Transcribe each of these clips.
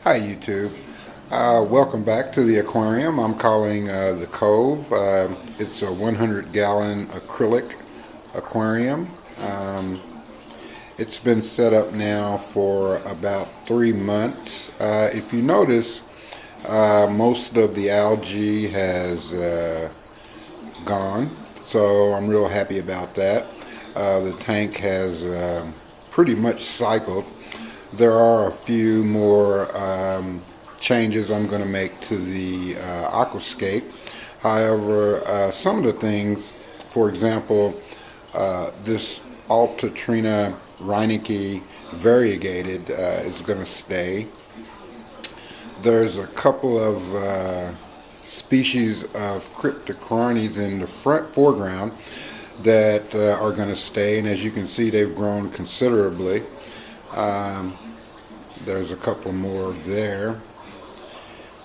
Hi YouTube. Welcome back to the aquarium. I'm calling the Cove. It's a 100-gallon acrylic aquarium. It's been set up now for about 3 months. If you notice, most of the algae has gone, so I'm real happy about that. The tank has pretty much cycled. There are a few more changes I'm going to make to the aquascape. However, some of the things, for example, this Altatrina Reinecke variegated is going to stay. There's a couple of species of cryptocorynes in the foreground that are going to stay, and as you can see, they've grown considerably. There's a couple more there,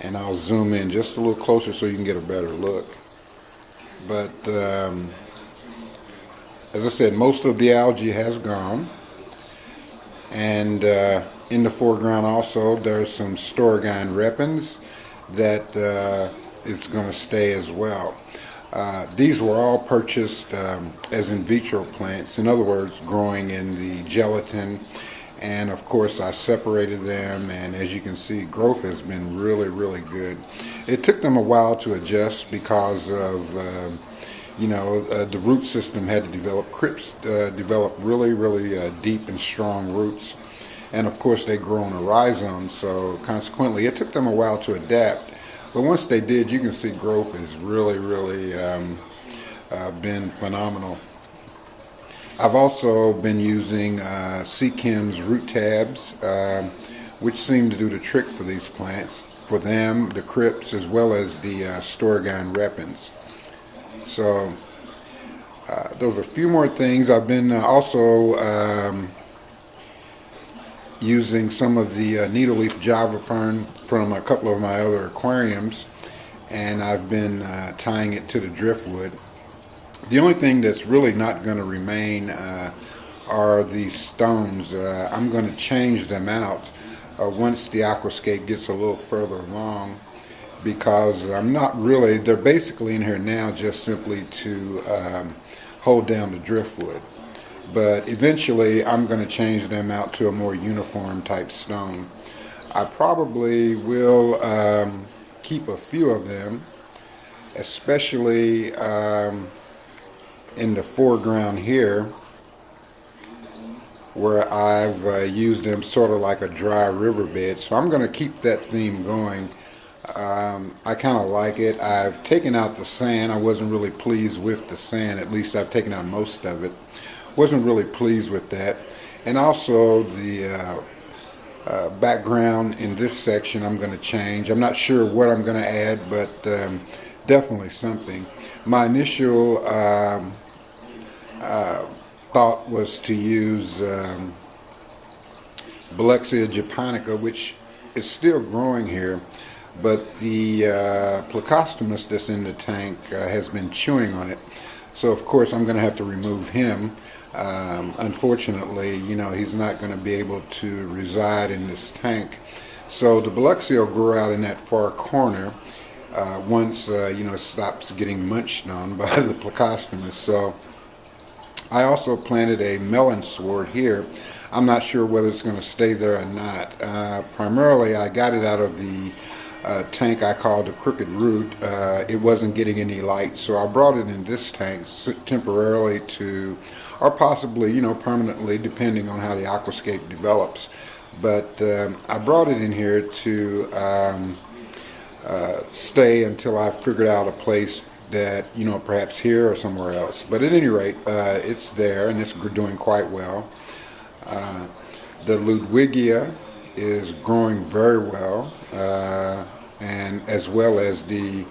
and I'll zoom in just a little closer so you can get a better look. But as I said, most of the algae has gone, and in the foreground also there's some Storgine repens that is going to stay as well. These were all purchased as in vitro plants, in other words, growing in the gelatin. And of course I separated them, and as you can see, growth has been really good. It took them a while to adjust because of the root system had to develop. Crypts develop really deep and strong roots, and of course they grow on a rhizome, so consequently it took them a while to adapt. But once they did, you can see growth has really been phenomenal. I've also been using Seachem's root tabs, which seem to do the trick for these plants, for them, the crypts, as well as the Storgine repens. So those are a few more things. I've been also using some of the needle-leaf java fern from a couple of my other aquariums, and I've been tying it to the driftwood. The only thing that's really not going to remain are these stones. I'm going to change them out once the aquascape gets a little further along, because I'm not really, they're basically in here now just simply to hold down the driftwood. But eventually I'm going to change them out to a more uniform type stone. I probably will keep a few of them, especially in the foreground here, where I've used them sort of like a dry riverbed. So I'm going to keep that theme going. I kind of like it. I've taken out the sand. I wasn't really pleased with the sand. At least I've taken out most of it. Wasn't really pleased with that. And also the background in this section I'm going to change. I'm not sure what I'm going to add, but definitely something. My initial thought was to use Belexia japonica, which is still growing here, but the Plecostomus that's in the tank has been chewing on it. So of course I'm going to have to remove him. Unfortunately, he's not going to be able to reside in this tank. So the Belexia will grow out in that far corner once it stops getting munched on by the Plecostomus. So I also planted a melon sword here. I'm not sure whether it's going to stay there or not. Primarily I got it out of the tank I called the Crooked Root. It wasn't getting any light, so I brought it in this tank temporarily to, or possibly permanently, depending on how the aquascape develops. But I brought it in here to stay until I figured out a place that, perhaps here or somewhere else. But at any rate, it's there, and it's doing quite well. The Ludwigia is growing very well, and as well as the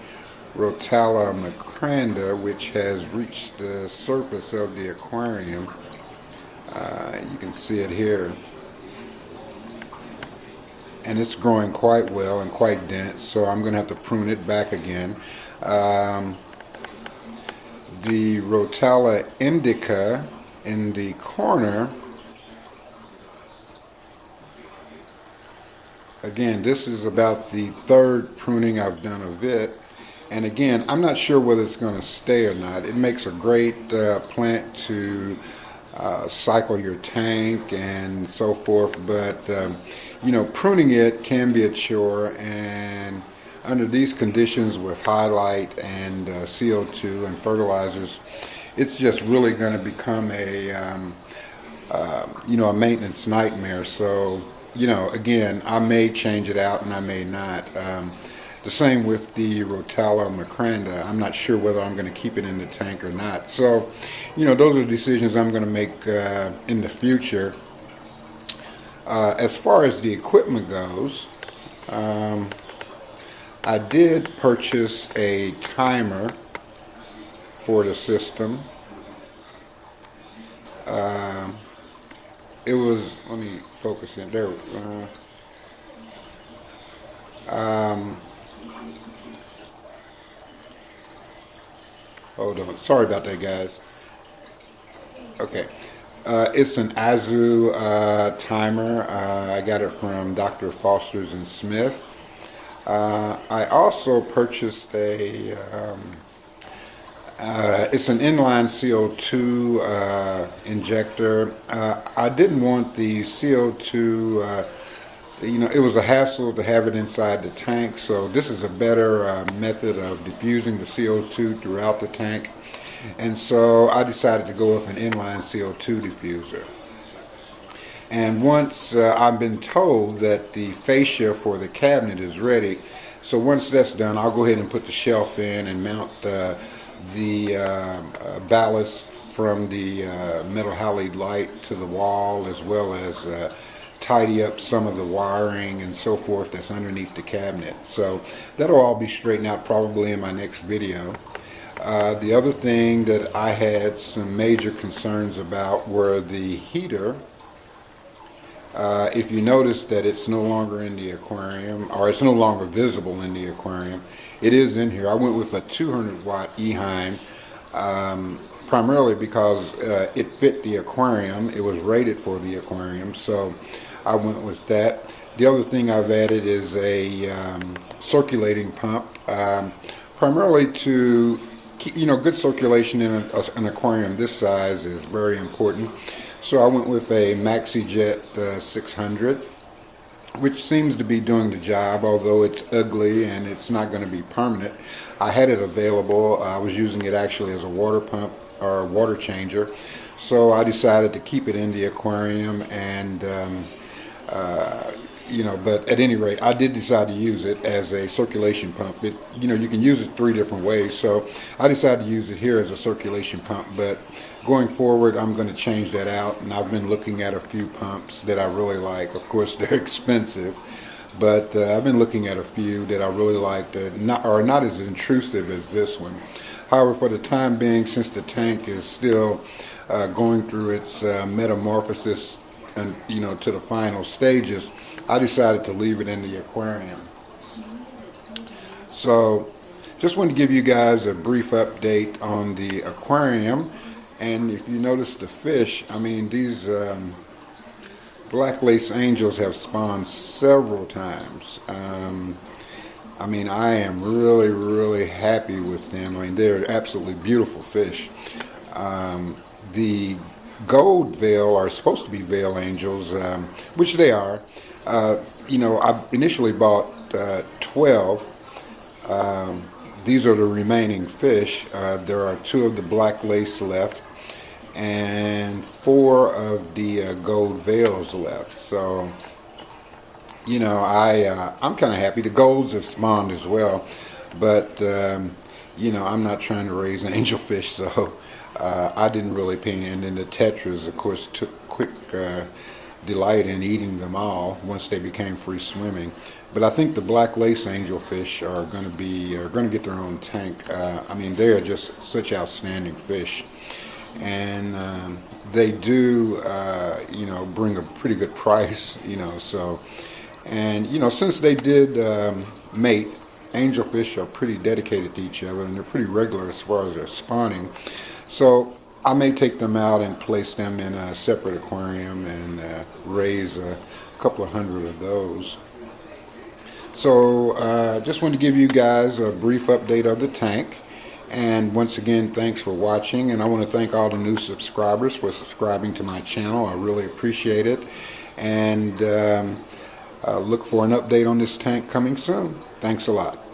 Rotala macranda, which has reached the surface of the aquarium. You can see it here. And it's growing quite well and quite dense, so I'm going to have to prune it back again. The Rotala indica in the corner Again, this is about the third pruning I've done of it. And again, I'm not sure whether it's going to stay or not. It makes a great plant to cycle your tank and so forth, but you know, pruning it can be a chore, and under these conditions with highlight and CO2 and fertilizers, it's just really going to become a you know, a maintenance nightmare. So, you know, again, I may change it out and I may not. The same with the Rotella macranda. I'm not sure whether I'm going to keep it in the tank or not. So, you know, those are decisions I'm going to make in the future. As far as the equipment goes, I did purchase a timer for the system. It was, let me focus in there. Hold on, sorry about that, guys. Okay, it's an Azu timer. I got it from Dr. Foster's and Smith. I also purchased a it's an inline CO2 injector. I didn't want the CO2, you know, it was a hassle to have it inside the tank, so this is a better method of diffusing the CO2 throughout the tank. And so I decided to go with an inline CO2 diffuser. And once I've been told that the fascia for the cabinet is ready, so once that's done, I'll go ahead and put the shelf in and mount the ballast from the metal halide light to the wall, as well as tidy up some of the wiring and so forth that's underneath the cabinet. So that'll all be straightened out probably in my next video. The other thing that I had some major concerns about were the heater. If you notice that it's no longer in the aquarium, or it's no longer visible in the aquarium, it is in here. I went with a 200 watt Eheim, primarily because it fit the aquarium. It was rated for the aquarium, so I went with that. The other thing I've added is a circulating pump, primarily to keep, you know, good circulation in an aquarium this size is very important. So I went with a MaxiJet 600, which seems to be doing the job, although it's ugly and it's not going to be permanent. I had it available. I was using it actually as a water pump or water changer. So I decided to keep it in the aquarium, and you know, but at any rate, I did decide to use it as a circulation pump. It, you know, you can use it 3 different ways, so I decided to use it here as a circulation pump. But going forward, I'm going to change that out, and I've been looking at a few pumps that I really like. Of course, they're expensive, but I've been looking at a few that I really like that are not as intrusive as this one. However, for the time being, since the tank is still going through its metamorphosis and, you know, to the final stages, I decided to leave it in the aquarium. So just want to give you guys a brief update on the aquarium. And if you notice the fish, I mean, these black lace angels have spawned several times. I mean, I am really, really happy with them. I mean, they're absolutely beautiful fish. The gold veil are supposed to be veil angels, which they are. You know, I initially bought 12. These are the remaining fish. There are 2 of the black lace left and 4 of the gold veils left. So, you know, I'm kind of happy. The golds have spawned as well, but you know, I'm not trying to raise angelfish, so I didn't really pay any. And then the tetras, of course, took quick delight in eating them all once they became free swimming. But I think the black lace angelfish are going to get their own tank. I mean, they are just such outstanding fish, and they do you know, bring a pretty good price, you know. So, and you know, since they did mate, angelfish are pretty dedicated to each other, and they're pretty regular as far as their spawning. So I may take them out and place them in a separate aquarium and raise a couple of hundred of those. So just wanted to give you guys a brief update of the tank. And once again, thanks for watching, and I want to thank all the new subscribers for subscribing to my channel. I really appreciate it, and look for an update on this tank coming soon. Thanks a lot.